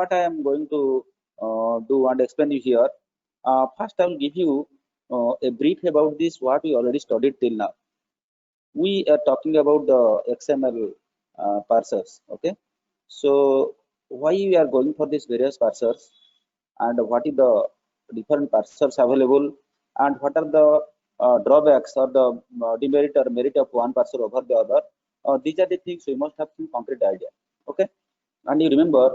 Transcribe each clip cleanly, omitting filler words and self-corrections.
what I am going to do and explain you here. First, I will give you a brief about this what we already studied till now. We are talking about the XML parsers. Okay, so why we are going for these various parsers, and what is the different parsers available, and what are the drawbacks or the demerit or merit of one parser over the other. These are the things we must have some concrete idea. Okay, and you remember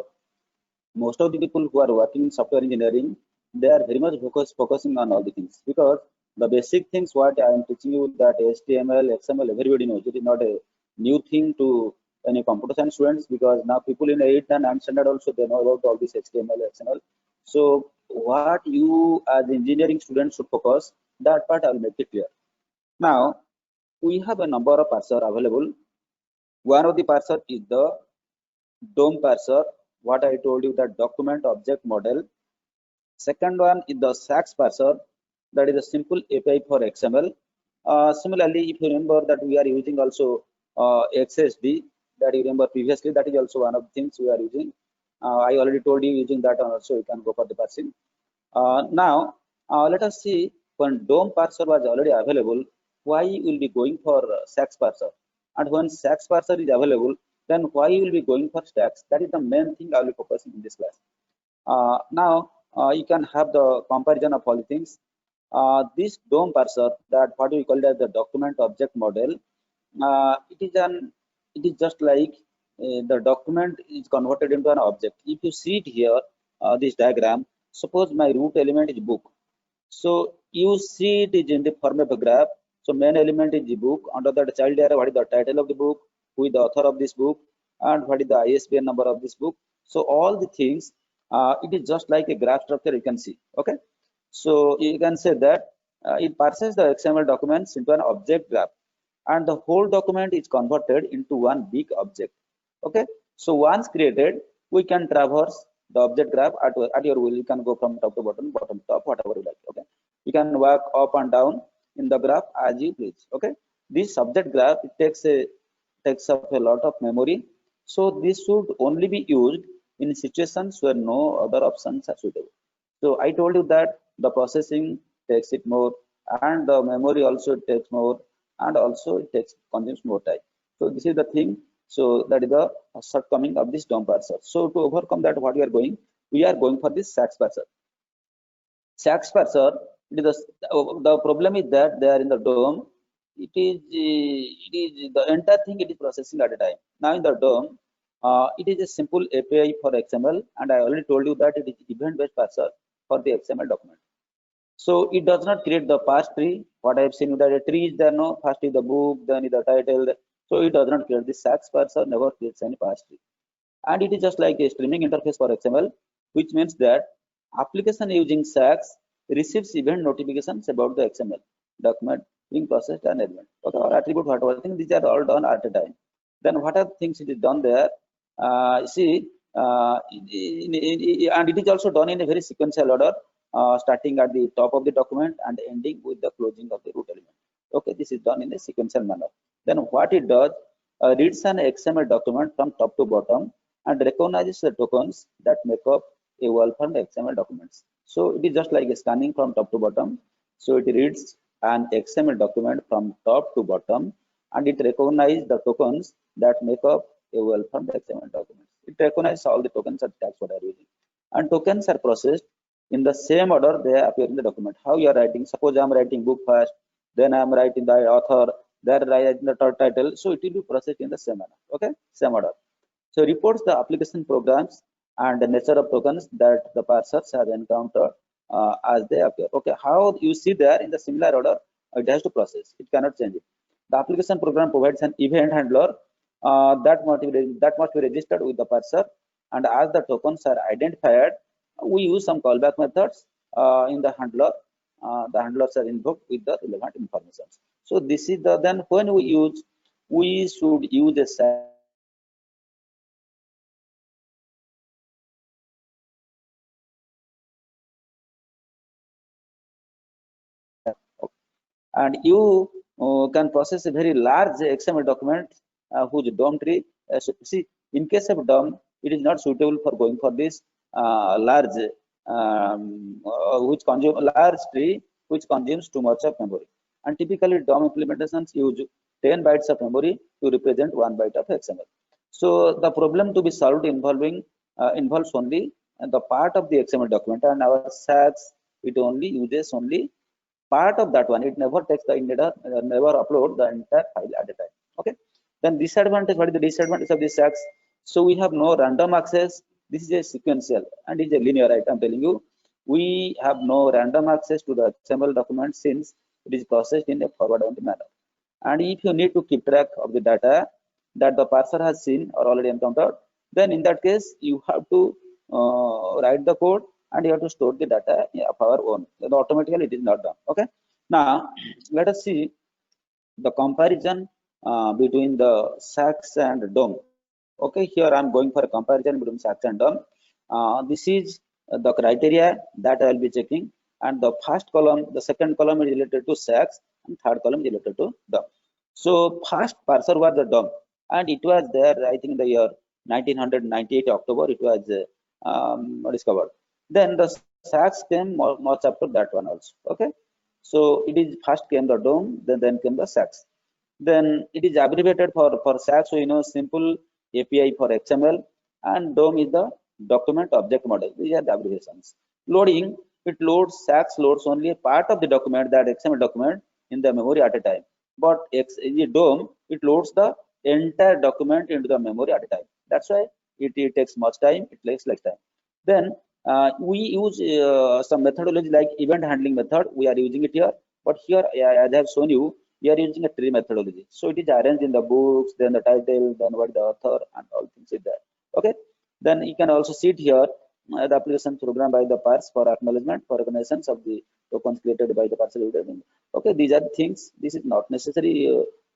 most of the people who are working in software engineering, they are very much focusing on all the things, because the basic things what I am teaching you, that HTML, XML, everybody knows. It is not a new thing to any computer science students, because now people in 8th and 9th standard also they know about all this HTML, XML. So what you as engineering students should focus, that part I will make it clear. Now we have a number of parser available. One of the parser is the DOM parser, what I told you, that document object model. Second one is the SAX parser, that is a simple API for XML. Similarly, if you remember that we are using also XSD, that you remember previously, that is also one of the things we are using. I already told you using that also you can go for the parsing. Now let us see, when DOM parser was already available, why you will be going for SAX parser, and when SAX parser is available, then why you will be going for STAX. That is the main thing I will be focusing in this class. Now you can have the comparison of all the things. This DOM parser, that what we call it as the document object model, it is just like the document is converted into an object. If you see it here, this diagram, suppose my root element is book. So you see it is in the form of a graph. So main element is the book. Under that child area, what is the title of the book, who is the author of this book, and what is the ISBN number of this book. So all the things, it is just like a graph structure you can see. Okay, so you can say that it parses the XML documents into an object graph, and the whole document is converted into one big object. Okay, so once created, we can traverse the object graph at your will. You can go from top to bottom, bottom to top, whatever you like. Okay, you can work up and down in the graph as you please. Okay, this subject graph, it takes up a lot of memory, so this should only be used in situations where no other options are suitable. So I told you that the processing takes it more, and the memory also takes more, and also it consumes more time. So this is the thing. So that is the shortcoming of this DOM parser. So to overcome that, what we are going for this SAX parser. SAX parser, the problem is that they are in the DOM. It is the entire thing it is processing at a time. Now in the DOM, it is a simple API for XML, and I already told you that it is event-based parser for the XML document. So it does not create the parse tree. What I have seen, that a tree is there, no, first is the book, then is the title. So it does not create. This SAX parser never creates any parse tree, and it is just like a streaming interface for XML, which means that application using SAX receives event notifications about the XML document being processed and event. Okay, or attribute, whatever thing, these are all done at a time. Then what are things it is done there? See, and it is also done in a very sequential order, starting at the top of the document and ending with the closing of the root element. Okay, this is done in a sequential manner. Then what it does, reads an XML document from top to bottom and recognizes the tokens that make up a well-formed XML documents. So it is just like a scanning from top to bottom. So it reads an XML document from top to bottom, and it recognizes the tokens that make up a well-formed XML document. It recognizes all the tokens and tags what are using, and tokens are processed in the same order they appear in the document. How you are writing? Suppose I am writing book first, then I am writing the author, then writing the title. So it will be processed in the same manner. Okay, same order. So reports the application programs and the nature of tokens that the parsers have encountered as they appear. Okay, how you see there in the similar order, it has to process. It cannot change it. The application program provides an event handler that must be registered with the parser, and as the tokens are identified, we use some callback methods in the handler. The handlers are invoked with the relevant information. So this is the, then when we should use a SAX. And you can process a very large XML document whose DOM tree. See, in case of DOM, it is not suitable for going for this large which consume large tree which consumes too much of memory. And typically DOM implementations use 10 bytes of memory to represent 1 byte of XML. So the problem to be solved involves only the part of the XML document, and our SACS it only uses only part of that one. It never takes the never upload the entire file at a time. Okay. Then disadvantage. What is the disadvantage of this SACS? So we have no random access. This is a sequential and is a linear. Right? I'm telling you, we have no random access to the XML document since it is processed in a forward-only manner. And if you need to keep track of the data that the parser has seen or already encountered, then in that case you have to write the code and you have to store the data of our own. Then automatically it is not done. Okay. Now let us see the comparison between the SACS and DOM. Okay, here I'm going for a comparison between SACS and DOM. This is the criteria that I will be checking, and the first column, the second column is related to SACS, and third column is related to DOM. So first parser was the DOM, and it was there I think in the year 1998 October it was discovered. Then the SACS came much after that one also. Okay, so it is first came the DOM, then came the SACS. Then it is abbreviated for SACS, so you know simple API for XML, and DOM is the document object model. These are the abbreviations. Loading, it loads, SACS loads only a part of the document, that XML document, in the memory at a time. But in DOM, it loads the entire document into the memory at a time. That's why it takes much time, it takes less time. Then we use some methodology like event handling method. We are using it here, but here as I have shown you, we are using a tree methodology. So it is arranged in the books, then the title, then what the author, and all things is there. Okay. Then you can also see it here the application program by the parse for acknowledgement for reconnaissance of the tokens created by the parser. Okay, these are things. This is not necessary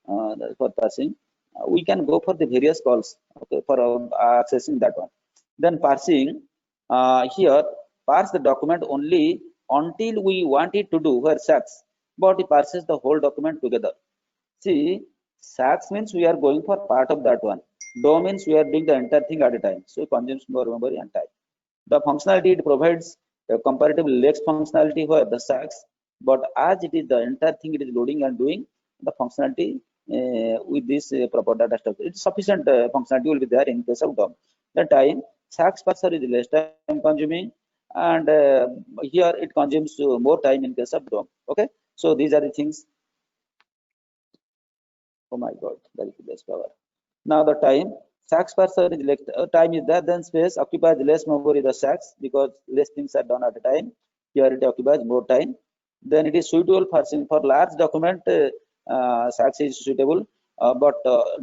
for parsing. We can go for the various calls. Okay, for accessing that one. Then parsing here parse the document only until we want it to do where SACS, but it parses the whole document together. See, SACS means we are going for part of that one. DOM means we are doing the entire thing at a time. So it consumes more memory and time. The functionality it provides a comparatively less functionality for the SACS, but as it is the entire thing it is loading and doing, the functionality with this proper data structure, it's sufficient functionality will be there in case of DOM. The time SACS parser is less time consuming, and here it consumes more time in case of DOM. Okay, so these are the things. Oh my God, very less power. Now the time SACS parser is less time is there, then space occupies less memory the SACS because less things are done at a time. Here it occupies more time. Then it is suitable for large document. SACS is suitable, but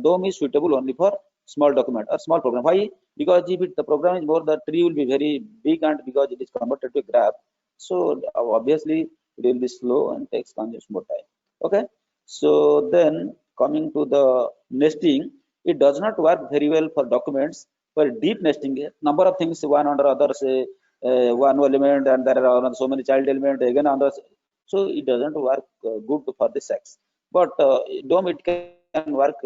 DOM is suitable only for small document or small program. Why? Because if the program is more, the tree will be very big, and because it is converted to a graph, so obviously it will be slow and consumes more time. Okay, so then coming to the nesting, it does not work very well for documents for deep nesting. Number of things one under other, say one element, and there are so many child elements again on the, so it doesn't work good for the SACS. But DOM it can work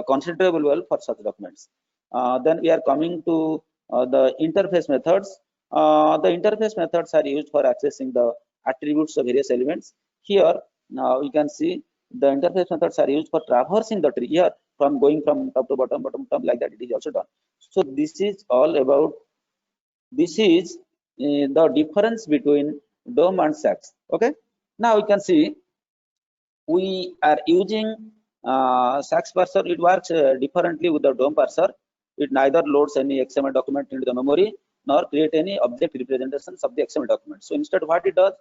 considerable well for such documents. Then we are coming to the interface methods. The interface methods are used for accessing the attributes of various elements. Here now you can see the interface methods are used for traversing the tree. Here from going from top to bottom, bottom to top, like that it is also done. So this is all about, this is the difference between DOM and SACS. Okay, now you can see we are using SACS parser. It works differently with the DOM parser. It neither loads any XML document into the memory nor create any object representations of the XML document. So instead what it does,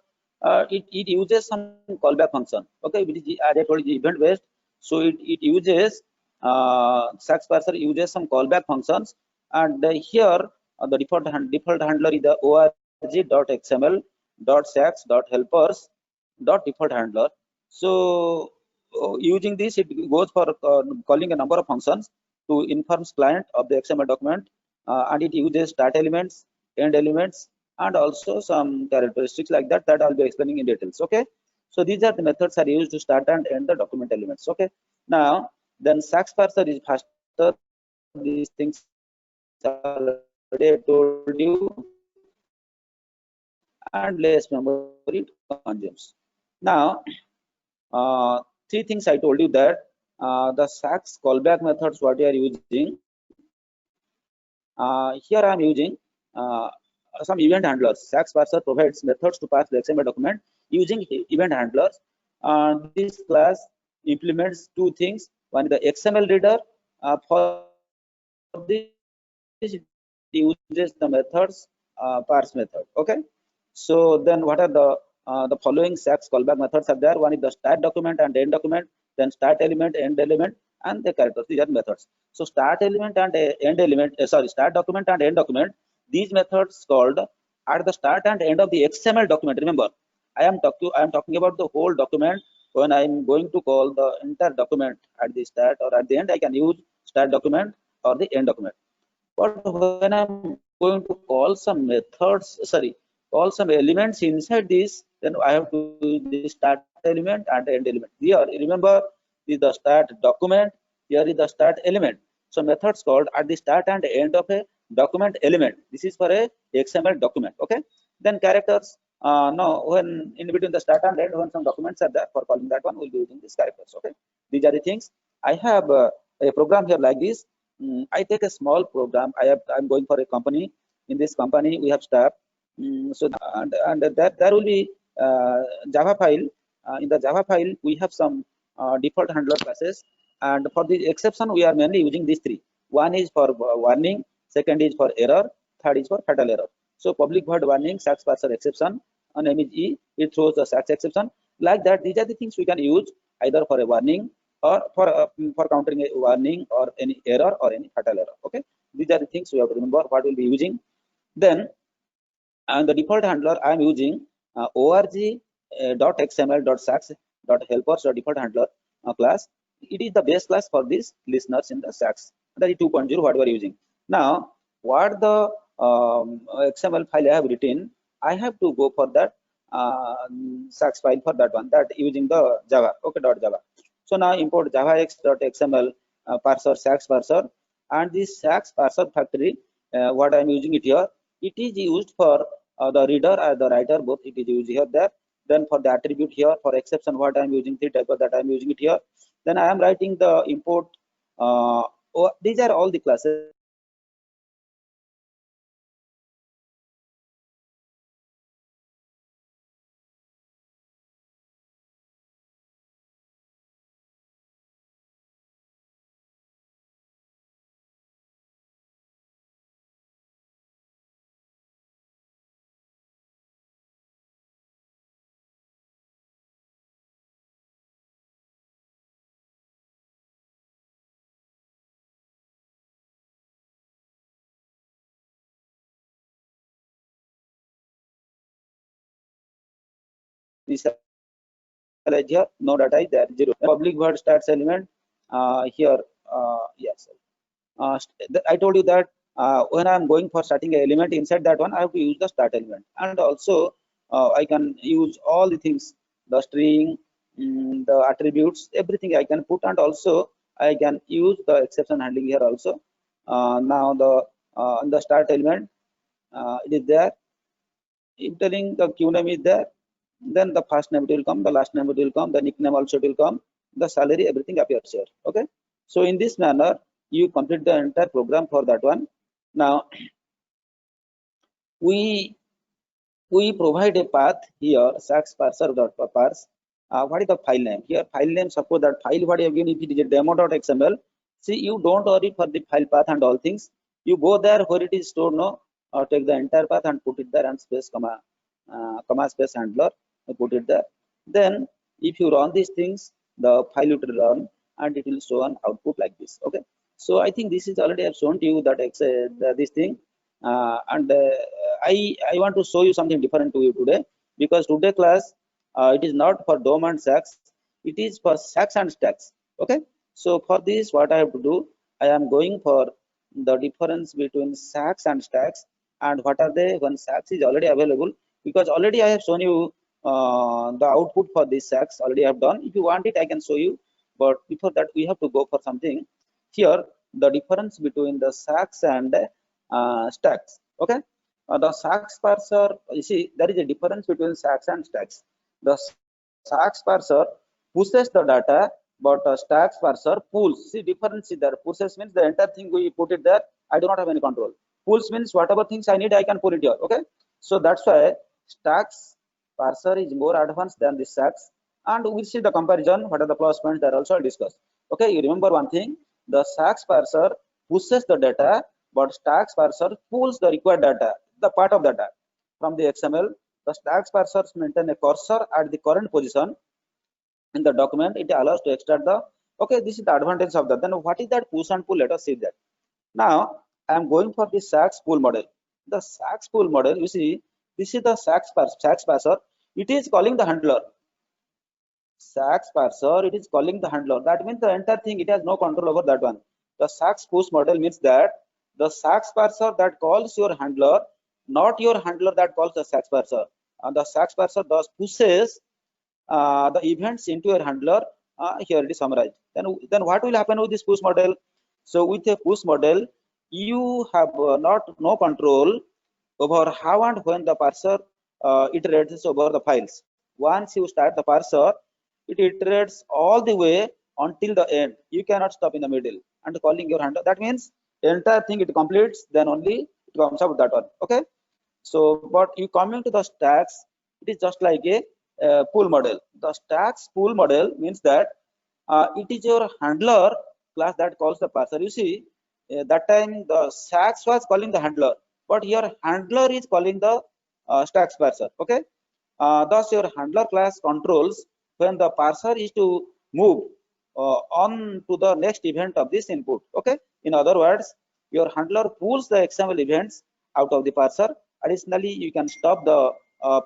it uses some callback function. Okay, which is, as I told you, event based. So it uses SACS parser uses some callback functions, and here the default handler is the org.xml.sacs.helpers.default handler. So using this, it goes for calling a number of functions to informs client of the XML document, and it uses start elements, end elements, and also some characteristics like that I'll be explaining in details. Okay, so these are the methods are used to start and end the document elements. Okay, now then SACS parser is faster. These things already I told you. and less memory it consumes. Now, three things I told you that the SACS callback methods what you are using. Here I am using uh, some event handlers. SACS parser provides methods to parse the XML document using event handlers. This class implements two things. One is the XML reader. For this, it uses the methods parse method. Okay. So then, what are the following SACS callback methods are there? One is the start document and end document, then start element, end element, and the characters. These are methods. So start element and end element, start document and end document. These methods called at the start and end of the XML document. Remember, I am talking about the whole document. When I am going to call the entire document at the start or at the end, I can use start document or the end document. But when I'm going to call some methods, sorry, call some elements inside this, then I have to use the start element and the end element. Here, remember, is the start document. Here is the start element. So methods called at the start and end of a document element. This is for a XML document. Okay. Then characters. Now, when in between the start and end, when some documents are there, for calling that one, we'll be using these characters. Okay. These are the things. I have a program here like this. I take a small program. I'm going for a company. In this company, we have staff. So and there will be Java file. In the Java file, we have some default handler classes. And for the exception, we are mainly using these three. One is for warning. Second is for error. Third is for fatal error. So public void warning, SACS parser exception. Name is E. It throws the SACS exception. Like that, these are the things we can use either for a warning or for countering a warning or any error or any fatal error. Okay, these are the things we have to remember what we'll be using. Then, and the default handler I am using org.xml.sacs.helpers.default handler class. It is the base class for these listeners in the SACS. That is 2.0 what we are using. Now, what the XML file I have written, I have to go for that SACS file for that one, that using the Java. Okay, .java. So now import javax.xml parser, SACS parser, and this SACS parser factory, what I am using it here, it is used for the reader or the writer, both it is used here there. Then for the attribute here, for exception, what I am using, the type of that I am using it here. Then I am writing the import. These are all the classes. Here, no data is there, zero. Public void starts element here. Yes, I told you that when I'm going for starting an element inside that one, I have to use the start element, and also I can use all the things, the string, the attributes, everything I can put, and also I can use the exception handling here also. Now the start element, it is there. If telling the Q name is there, then the first name will come, the last name will come, the nickname also will come, the salary, everything appears here. Okay. So in this manner, you complete the entire program for that one. Now we provide a path here, SACS parser.parse. What is the file name? Here file name, suppose that file what you have given, if it is a demo.xml. See, you don't worry for the file path and all things. You go there where it is stored, no, take the entire path and put it there and space comma space handler, put it there. Then if you run these things, the file will run and it will show an output like this. Okay. So I think this is already I have shown to you that this thing, and I want to show you something different to you today, because today class it is not for DOM and SACS, it is for SACS and stacks. Okay. So for this, what I have to do, I am going for the difference between SACS and stacks, and what are they when SACS is already available, because already I have shown you the output for this SACS already I have done. If you want it, I can show you, but before that we have to go for something here, the difference between the SACS and stacks. Okay. The SAX parser, you see, there is a difference between SAX and stacks. The SAX parser pushes the data, but stacks parser pulls. See, difference is there. Pushes means the entire thing we put it there, I do not have any control. Pulls means whatever things I need, I can pull it here. Okay, so that's why stacks parser is more advanced than the SAX. And we'll see the comparison. What are the plus points that also I'll discuss. Okay, you remember one thing: the SAX parser pushes the data, but stacks parser pulls the required data, the part of data from the XML. The stacks parsers maintain a cursor at the current position in the document. It allows to extract the, okay, this is the advantage of that. Then what is that push and pull? Let us see that. Now I am going for the SAX pull model. The SAX pull model, you see, this is the SAX parser. It is calling the handler. SAX parser, it is calling the handler. That means the entire thing, it has no control over that one. The SAX push model means that the SAX parser that calls your handler, not your handler that calls the SAX parser. And the SAX parser thus pushes the events into your handler. Here it is summarized. Then what will happen with this push model? So with a push model, you have not no control over how and when the parser iterates over the files. Once you start the parser, it iterates all the way until the end. You cannot stop in the middle and calling your handler. That means entire thing it completes, then only it comes up with that one. Okay. So, but you coming to the stacks, it is just like a pool model. The stacks pool model means that it is your handler class that calls the parser. You see, that time the stacks was calling the handler, but your handler is calling the stacks parser. Okay. Thus, your handler class controls when the parser is to move on to the next event of this input. Okay. In other words, your handler pulls the XML events out of the parser. Additionally, you can stop the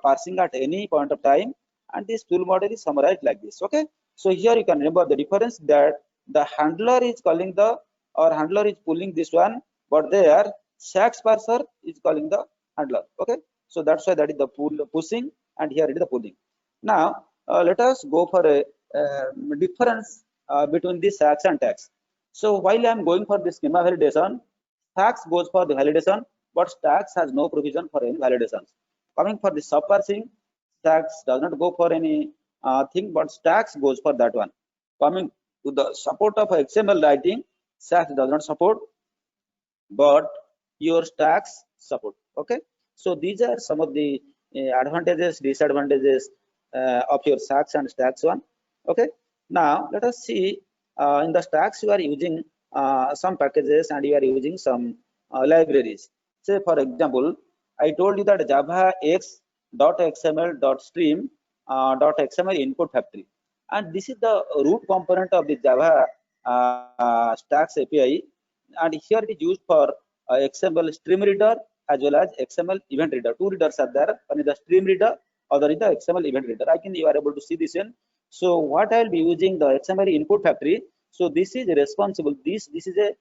parsing at any point of time, and this tool model is summarized like this. Okay. So here you can remember the difference that the handler is calling the, or handler is pulling this one, but there SAX parser is calling the handler. Okay. So that's why that is the pushing, and here it is the pulling. Now let us go for a difference between the SAX and tags. So while I am going for the schema validation, SAX goes for the validation, but stacks has no provision for any validations. Coming for the subparsing, stacks does not go for any thing, but stacks goes for that one. Coming to the support of XML writing, stacks does not support, but your stacks support. Okay, so these are some of the advantages, disadvantages of your stacks and stacks one. Okay, now let us see in the stacks you are using some packages and you are using some libraries. Say for example, I told you that Java x.xml.stream .xml input factory, and this is the root component of the Java stacks API, and here it is used for XML stream reader as well as XML event reader. Two readers are there. One is the stream reader, other is the XML event reader. I think you are able to see this in. So what I will be using the XML input factory. So this is responsible. This is a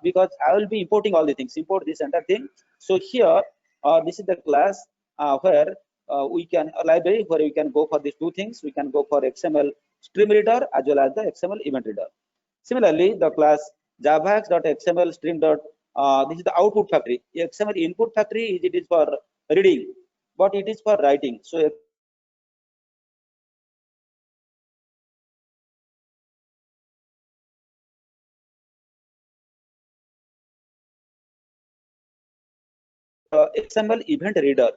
because I will be importing all the things. Import this entire thing. So here this is the class where we can a library where we can go for these two things. We can go for XML stream reader as well as the XML event reader. Similarly, the class javax.xml stream. This is the output factory. XML input factory is it is for reading, but it is for writing. So XML event reader.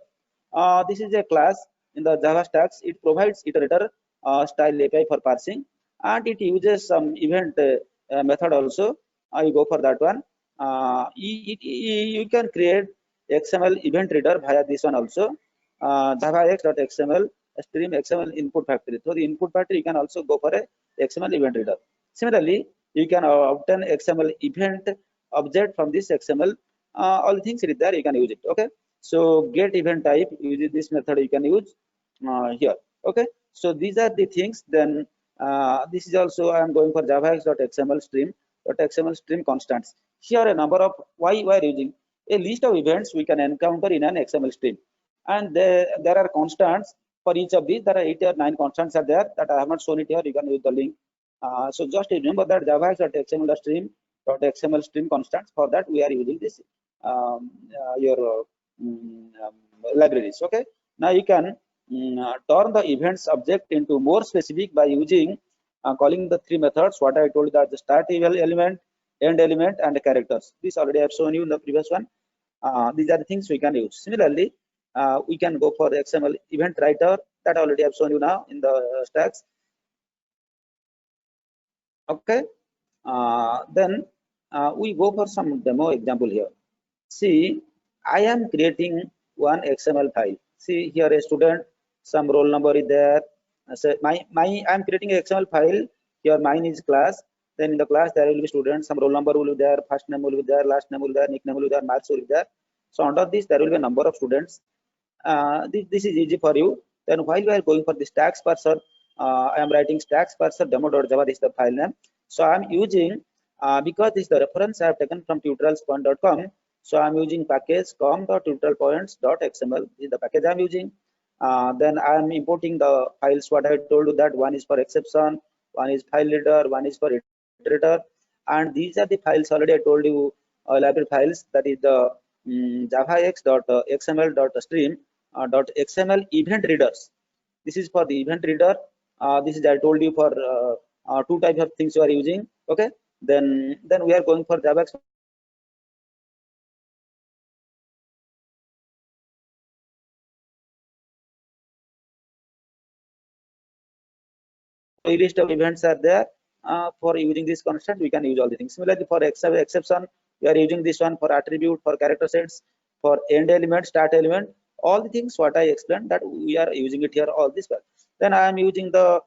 This is a class in the Java stacks. It provides iterator style API for parsing, and it uses some event method also. You go for that one. You can create XML event reader via this one also. Java x.xml stream XML input factory. So the input factory you can also go for a XML event reader. Similarly, you can obtain XML event object from this XML. All the things is there, you can use it. Okay, so get event type, using this method you can use here. Okay, so these are the things. Then this is also I am going for javax.xml stream.xml stream constants. Here a number of why we are using a list of events we can encounter in an XML stream, and there are constants for each of these. There are 8 or 9 constants are there that I have not shown it here. You can use the link. So just remember that javax.xml stream.xml stream constants. For that we are using this your libraries. Okay. Now you can turn the events object into more specific by using calling the three methods. What I told you that the start element, end element, and the characters. This already I have shown you in the previous one. These are the things we can use. Similarly, we can go for the XML event writer that already I have shown you now in the stacks. Okay. Then we go for some demo example here. See, I am creating one XML file. See here a student, some roll number is there. So I'm creating a XML file. Here mine is class. Then in the class there will be students, some roll number will be there, first name will be there, last name will be there, nickname will be there, marks will be there. So under this there will be a number of students. This is easy for you. Then while we are going for the stacks parser, I am writing stacks parser demo.java. This is the file name. So I am using because this is the reference I have taken from tutorialspoint.com. So I'm using package com.tutorialpoints.xml. This is the package I'm using. Then I'm importing the files. What I told you that one is for exception, one is file reader, one is for iterator, and these are the files already I told you library files. That is the javax.xml.stream .xml event readers. This is for the event reader. This is I told you for two types of things you are using. Okay. Then we are going for javax a list of events are there. For using this constant, we can use all the things. Similarly, for exception, we are using this one for attribute, for character sets, for end element, start element, all the things what I explained that we are using it here, all this. Then I am using the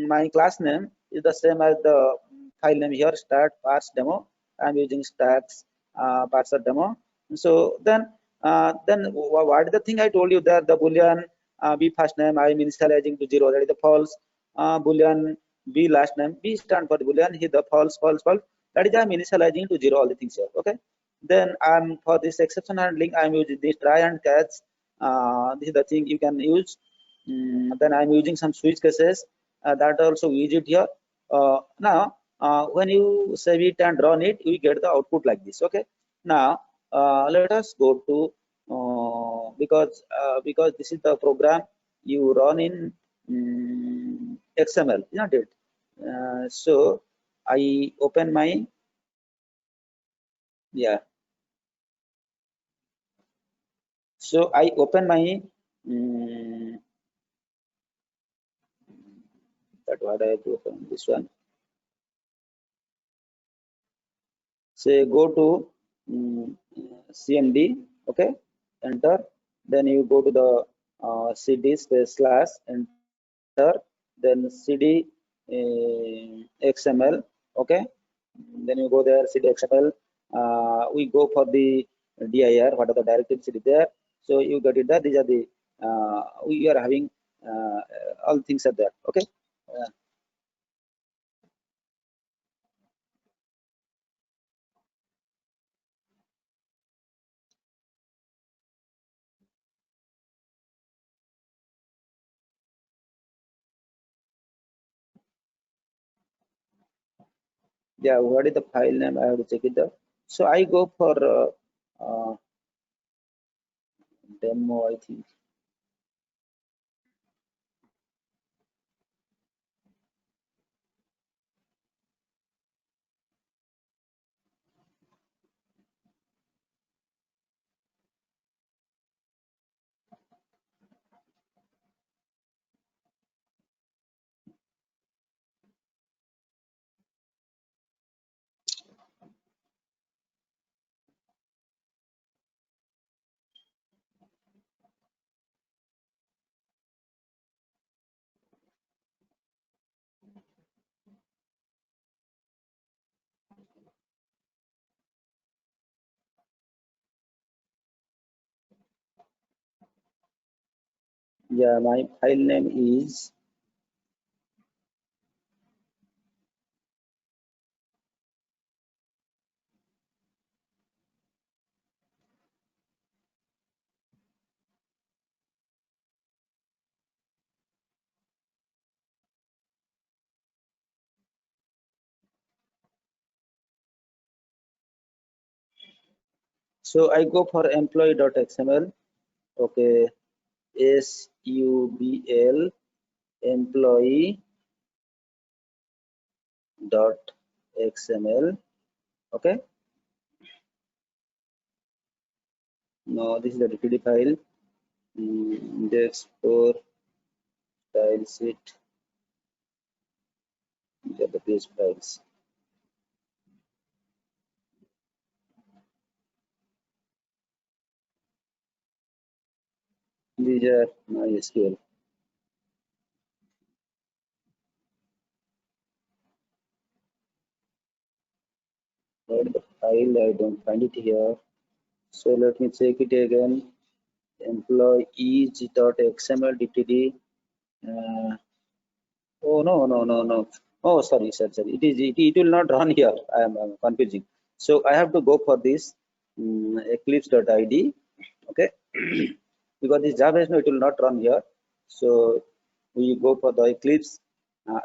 my class name is the same as the file name here, start parse demo. I am using stacks parser demo. So then what is the thing I told you that the boolean b first name I am initializing to 0, that is the false. Boolean b last name, b stand for the boolean, here the false, false, false, that is I'm initializing to 0 all the things here. Okay. Then I'm for this exception handling I'm using this try and catch. This is the thing you can use. Then I'm using some switch cases that also use it here. Now when you save it and run it, you get the output like this. Okay. Now let us go to because this is the program you run in XML, isn't it? So I open my, yeah. So I open my that what I have to open this one. Say go to CMD, okay, enter. Then you go to the CD space slash enter. Then CD XML, okay. Then you go there CD XML. We go for the dir. What are the directives there? So you get it there. These are the we are having all things are there. Okay. Yeah, what is the file name? I have to check it out. So I go for demo, I think. Yeah, my file name is So I go for employee.xml. Okay, SUBL employee.xml. Okay, no, this is the DPD file. Index for style sheet. These are the page files. These are MySQL. But the file I don't find it here. So let me check it again. Employees.xml DTD. Oh no. Oh sorry. It will not run here. I'm confusing. So I have to go for this eclipse.id. Okay, because this Java no, it will not run here. So we go for the Eclipse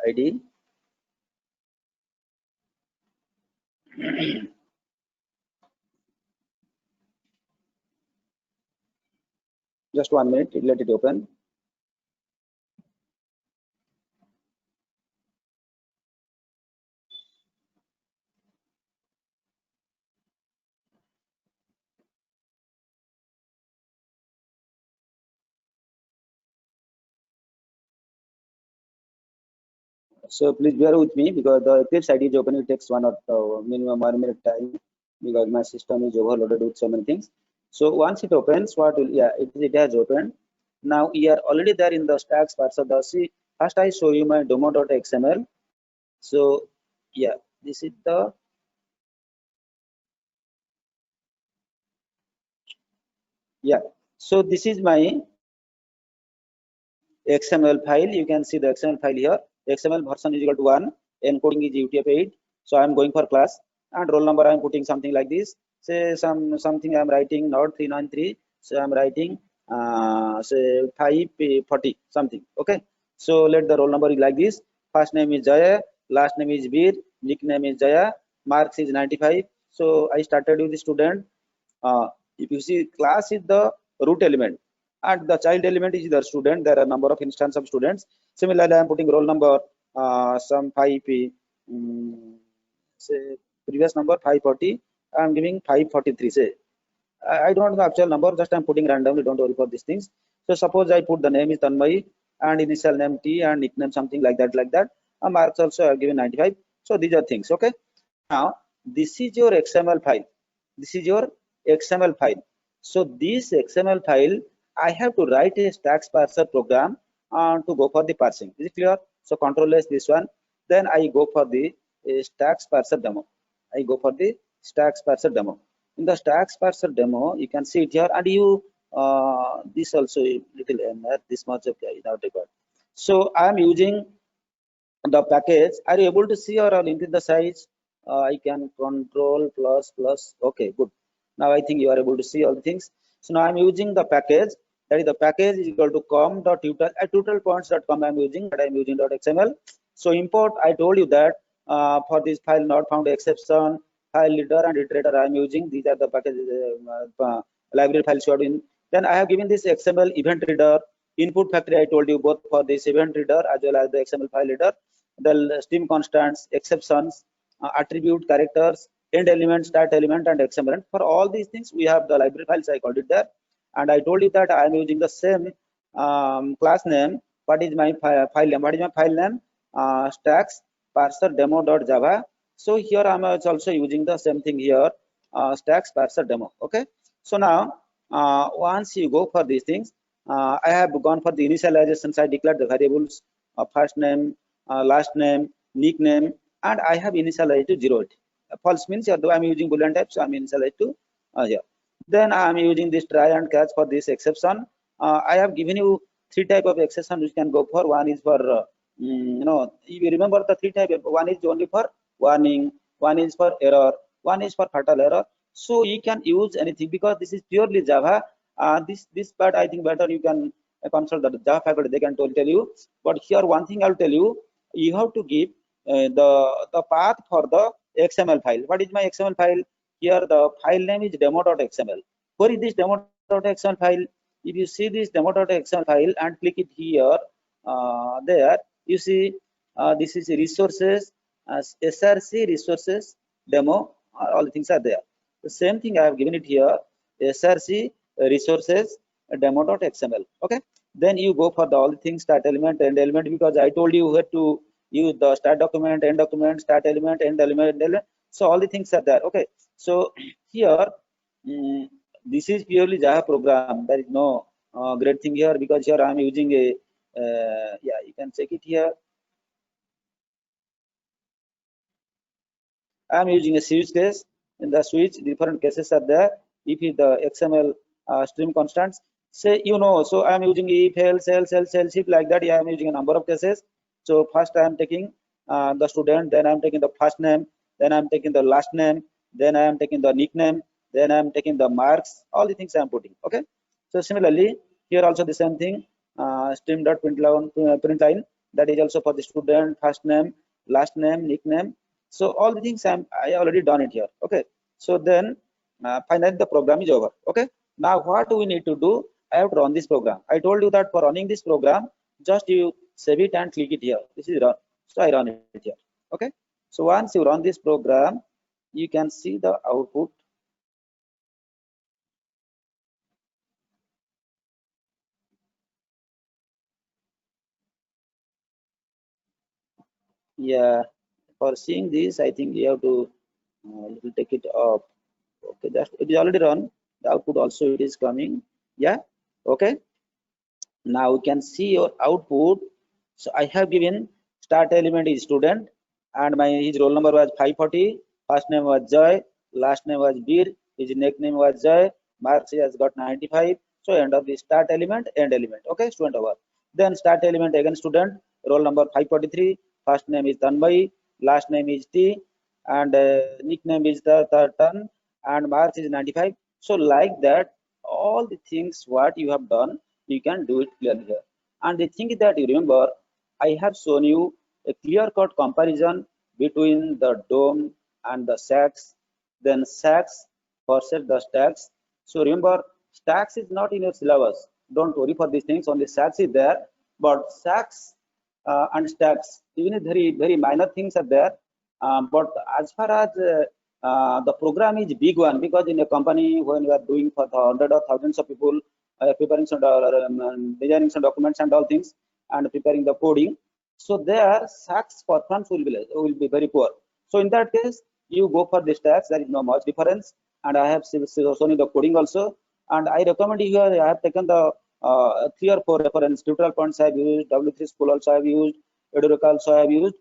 ID. Just 1 minute. Let it open. So please bear with me because the Eclipse ID is opening. It takes minimum 1 minute time because my system is overloaded with so many things. So once it opens, what will it has opened. Now we are already there in the stacks parts of the see. First I show you my demo.xml. So yeah, this is the So this is my XML file. You can see the XML file here. XML version is equal to 1. Encoding is UTF-8. So I'm going for class and roll number. I'm putting something like this. Say something I'm writing not 393. So I'm writing say 540 something. Okay. So let the roll number is like this. First name is Jaya. Last name is Bir. Nickname is Jaya. Marks is 95. So I started with the student. If you see class is the root element and the child element is the student, there are number of instance of students. Similarly, I am putting roll number some 5 say previous number 540. I am giving 543. Say I don't know the actual number, just I am putting randomly. Don't worry for these things. So suppose I put the name is Tanmay and initial name T and nickname something like that, marks also I have given 95. So these are things. Okay. Now this is your XML file. This is your XML file. So this XML file, I have to write a stacks parser program to go for the parsing. Is it clear? So control S this one. Then I go for the stacks parser demo. I go for the stacks parser demo. In the stacks parser demo, you can see it here, and you this also a little error. This much okay is not required. So I am using the package. Are you able to see or I'll increase the size? I can control plus. Okay, good. Now I think you are able to see all the things. So now I'm using the package. That is the package is equal to com.tutorial at tutorialpoints.com. I'm using, but I'm using .xml. So import. I told you that for this file not found exception, file leader and iterator I'm using. These are the packages library files stored in. Then I have given this XML event reader input factory. I told you both for this event reader as well as the XML file reader. The stream constants, exceptions, attribute, characters, end element, start element, and XML. For all these things, we have the library files. I called it there, and I told you that I am using the same class name. What is my file name? What is my file name? Stacks parser demo.java. So here I am also using the same thing here. Stacks parser demo. Okay. So now once you go for these things, I have gone for the initializations. I declared the variables first name, last name, nickname, and I have initialized to 0. False means though I'm using boolean type, so I'm initialized to here. Then I'm using this try and catch for this exception. I have given you 3 type of exception which can go for. One is for if you remember the 3 type. One is only for warning, one is for error, one is for fatal error. So you can use anything because this is purely Java. This part I think better you can consult the Java faculty. They can tell you. But here one thing I'll tell you. You have to give the path for the XML file. What is my XML file? here the file name is demo.xml. Where is this demo.xml file? If you see this demo.xml file and click it here, there you see this is resources, src resources demo, all the things are there. The same thing I have given it here, src resources demo.xml. Okay, then you go for the all the things, start element, end element, because I told you where to use the start document, end document, start element, end element, end element. So all the things are there. Okay, so here this is purely Java program. There is no great thing here, because here I am using a yeah, you can check it here. I am using a switch case. In the switch, different cases are there. If the XML stream constants, say so I am using if, else, if, like that. Yeah, I am using a number of cases. So first I am taking the student, then I am taking the first name, then I am taking the last name, then I am taking the nickname, then I am taking the marks. All the things I am putting. Okay. So similarly, here also the same thing. Stream.println, that is also for the student, first name, last name, nickname. So all the things I already done it here. Okay, so then finally the program is over. Okay, now what do we need to do? I have to run this program. I told you that for running this program, just you save it and click it here. This is run. So I run it here. Okay, so once you run this program, you can see the output. Yeah, for seeing this, I think you have to little take it up. Okay, that it is already run. The output also it is coming. Yeah. Okay. Now you can see your output. So I have given start element is student, and his roll number was 540. First name was Joy, last name was Bir, his nickname was Joy. Marks he has got 95. So end of the start element, end element. Okay, student over. Then start element again student, roll number 543. First name is Tanmay, last name is T, and nickname is the Tan, and marks is 95. So like that, all the things what you have done, you can do it clearly here. And the thing is that you remember, I have shown you a clear-cut comparison between the DOM and the stacks, then stacks versus the stacks. So remember, stacks is not in your syllabus. Don't worry for these things. Only stacks is there, but stacks and stacks, even if very minor things are there. But as far as the program is big one, because in a company when you are doing for the hundred or thousands of people, preparing some designing some documents and all things, and preparing the coding, so there stacks performance will be very poor. So in that case, you go for the stacks. There is no much difference, and I have shown you the coding also. And I recommend you here. I have taken the 3 or 4 reference tutorial points I have used. W3 School also I have used. Edureka also I have used.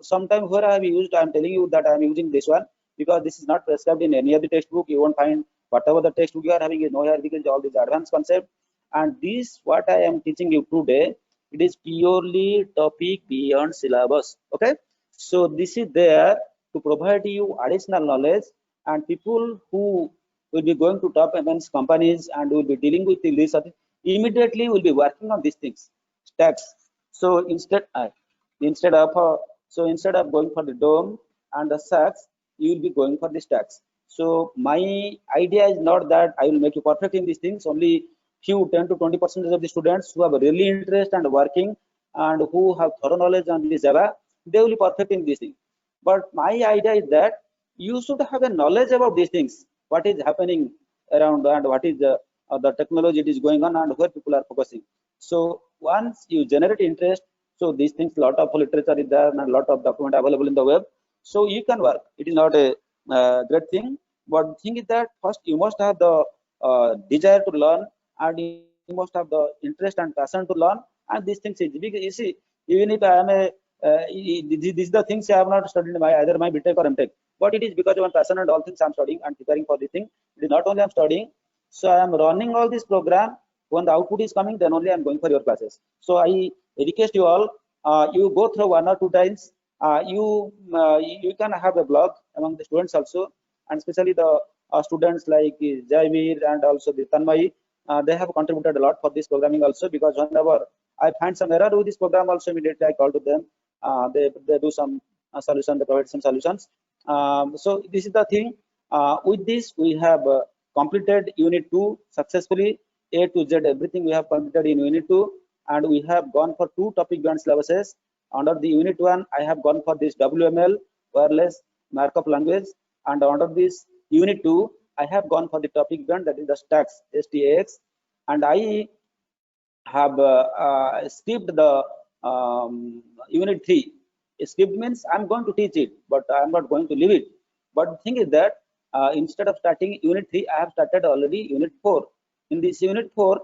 Sometimes where I have used, I am telling you that I am using this one, because this is not prescribed in any of the textbook. You won't find whatever the textbook you are having is no here, because all these advanced concept. And this what I am teaching you today, it is purely topic beyond syllabus. Okay, so this is there to provide you additional knowledge, and people who will be going to top MNC companies and will be dealing with this immediately will be working on these things, stacks. So instead of going for the DOM and the stacks, you will be going for the stacks. So my idea is not that I will make you perfect in these things. Only few 10 to 20% of the students who have a really interest and working and who have thorough knowledge on this Java, they will be perfect in these things. But my idea is that you should have a knowledge about these things, what is happening around and what is the technology it is going on and where people are focusing. So once you generate interest, so these things, lot of literature is there and a lot of document available in the web, so you can work. It is not a great thing, but the thing is that first you must have the desire to learn, and you must have the interest and passion to learn. And these things is because you see, even if I am a these are the things I have not studied my either my BTech or MTech, but it is because of my passion and all things I'm studying and preparing for this thing. It is not only I'm studying, so I am running all this program. When the output is coming, then only I'm going for your classes. So I request you all, you go through 1 or 2 times. You can have a blog among the students also, and especially the students like Jaivir and also the Tanmay. They have contributed a lot for this programming also, because whenever I find some error with this program also, immediately I call to them. They do some solution, they provide some solutions. So this is the thing. With this, we have completed Unit 2 successfully. A to Z, everything we have completed in Unit 2, and we have gone for 2 topic-bound syllabuses. Under the Unit 1, I have gone for this WML, wireless markup language, and under this Unit 2, I have gone for the topic-bound, that is the stacks, STAX, and I have skipped the Unit 3. Skipped means I'm going to teach it, but I'm not going to leave it. But the thing is that instead of starting Unit 3, I have started already Unit 4. In this Unit 4,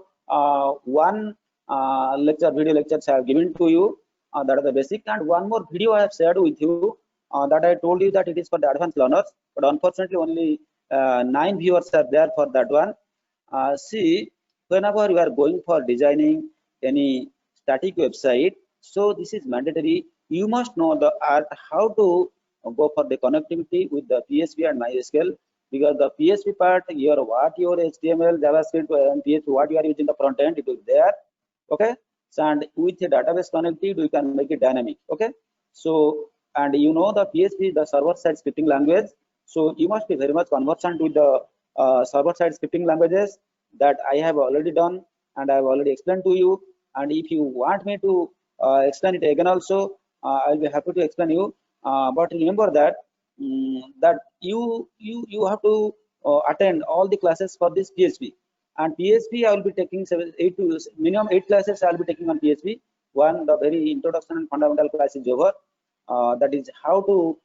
one video lectures I have given to you, that are the basic, and one more video I have shared with you, that I told you that it is for the advanced learners, but unfortunately only 9 viewers are there for that one. See, whenever you are going for designing any static website, so this is mandatory. You must know the art how to go for the connectivity with the PHP and MySQL, because the PHP part, what your HTML, JavaScript, and PHP, what you are using the front end, it is there. Okay, so, and with a database connectivity, you can make it dynamic. Okay, so, and you know the PHP, the server-side scripting language. So you must be very much conversant with the server-side scripting languages that I have already done and I have already explained to you. And if you want me to explain it again also, I'll be happy to explain you. But remember that that you have to attend all the classes for this PHP. And PHP I will be taking minimum 8 classes I will be taking on PHP. One, the very introduction and fundamental class is over. That is how to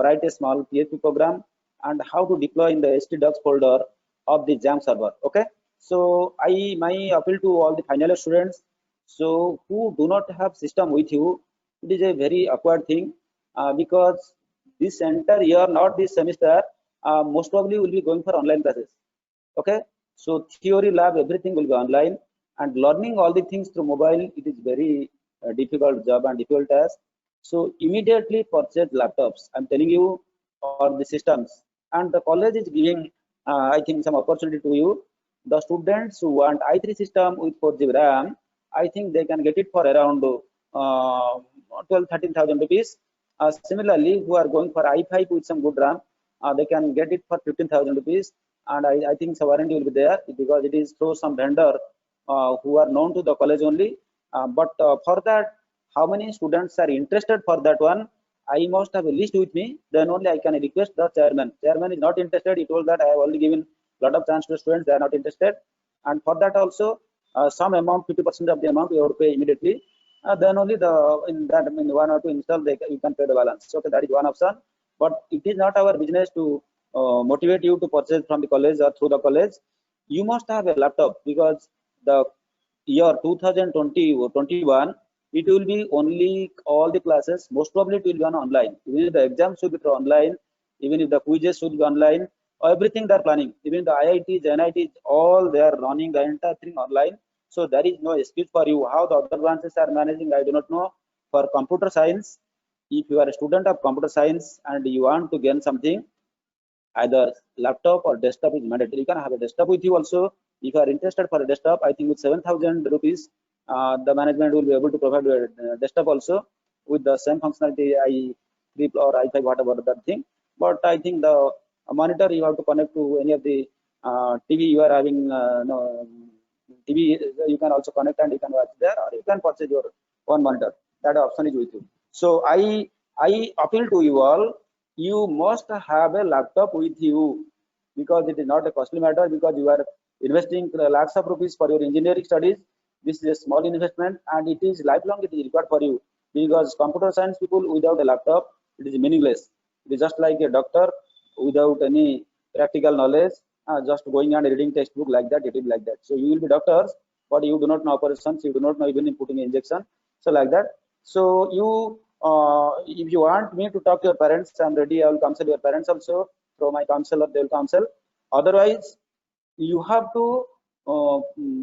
write a small PHP program and how to deploy in the htdocs folder of the Jam server. Okay, so my appeal to all the final year students, so who do not have system with you, it is a very awkward thing, because this entire year, not this semester, most probably will be going for online classes. Okay, so theory lab, everything will be online, and learning all the things through mobile, it is very difficult job and difficult task. So immediately purchase laptops, I'm telling you, or the systems, and the college is giving I think some opportunity to you. The students who want i3 system with 4GB RAM, I think they can get it for around 12-13,000 rupees. Similarly, who are going for i5 with some good RAM, they can get it for 15,000 rupees. And I think some warranty will be there, because it is through some vendor who are known to the college only. But for that, how many students are interested for that one, I must have a list with me, then only I can request the chairman. Chairman is not interested, he told that I have already given a lot of chance to students, they are not interested. And for that also, some amount, 50% of the amount you have to pay immediately. Then only in 1 or 2 install, you can pay the balance. Okay, that is one option. But it is not our business to motivate you to purchase from the college or through the college. You must have a laptop, because the year 2020 or 21, it will be only all the classes, most probably it will be on online. Even if the exams should be online, even if the quizzes should be online, everything they are planning, even the IITs, NITs, all they are running the entire thing online. So there is no excuse for you. How the other branches are managing, I do not know. For computer science, if you are a student of computer science and you want to gain something, either laptop or desktop is mandatory. You can have a desktop with you also. If you are interested for a desktop, I think with 7,000 rupees, the management will be able to provide a desktop also with the same functionality i3 or i5, whatever that thing. But I think the monitor you have to connect to any of the TV you are having. No, TV you can also connect and you can watch there, or you can purchase your own monitor. That option is with you. So I appeal to you all, you must have a laptop with you, because it is not a costly matter, because you are investing lakhs of rupees for your engineering studies. This is a small investment and it is lifelong, it is required for you, because computer science people without a laptop, it is meaningless. It is just like a doctor without any practical knowledge, just going and reading textbook like that, it is like that. So you will be doctors, but you do not know operations, you do not know even in putting injection, so like that. So you if you want me to talk to your parents, I'm ready. I will counsel your parents also. Through my counselor, they will counsel. Otherwise, you have to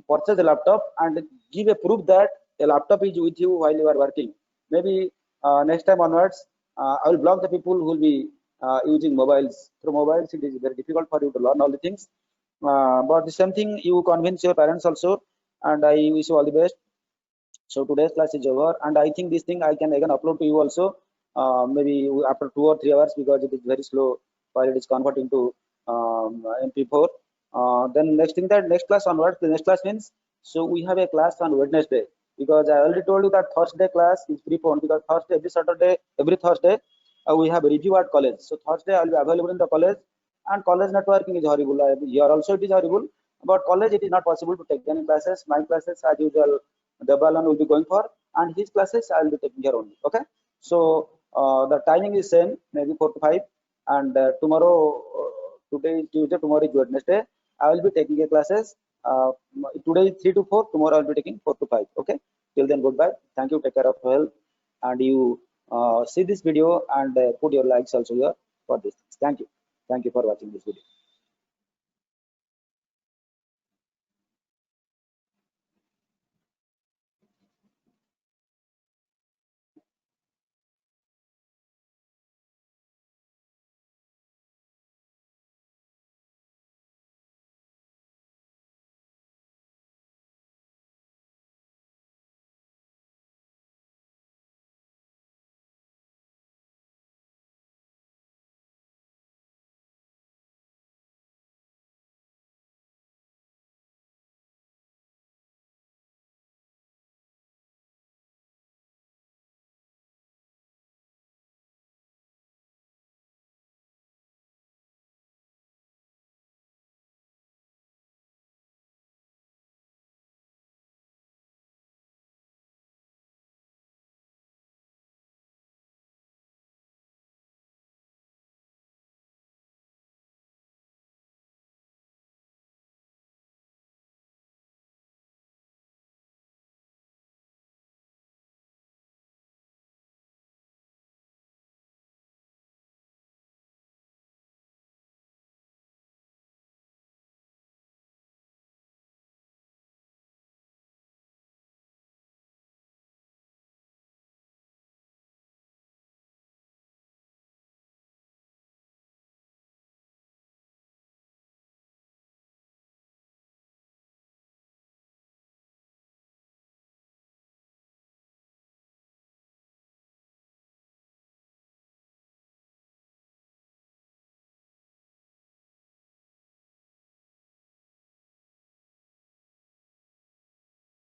purchase a laptop and give a proof that a laptop is with you while you are working. Maybe next time onwards, I will block the people who will be using mobiles. Through mobiles, it is very difficult for you to learn all the things. But the same thing, you convince your parents also, and I wish you all the best. So today's class is over, and I think this thing I can again upload to you also, maybe after 2 or 3 hours, because it is very slow while it is converting to MP4. Then next thing, that next class onwards, the next class means, so we have a class on Wednesday, because I already told you that Thursday class is preponed, because Thursday, every Thursday, we have a review at college. So Thursday I'll be available in the college, and college networking is horrible. Here also it is horrible, but college it is not possible to take any classes. My classes as usual, Debalan will be going for, and his classes I will be taking here only. Okay, so the timing is same, maybe 4 to 5, and tomorrow, today is Tuesday, tomorrow is Wednesday. I will be taking a classes. Today is 3 to 4, tomorrow I will be taking 4 to 5. Okay, till then, goodbye. Thank you. Take care of your health, and you see this video and put your likes also here for this. Thank you. Thank you for watching this video.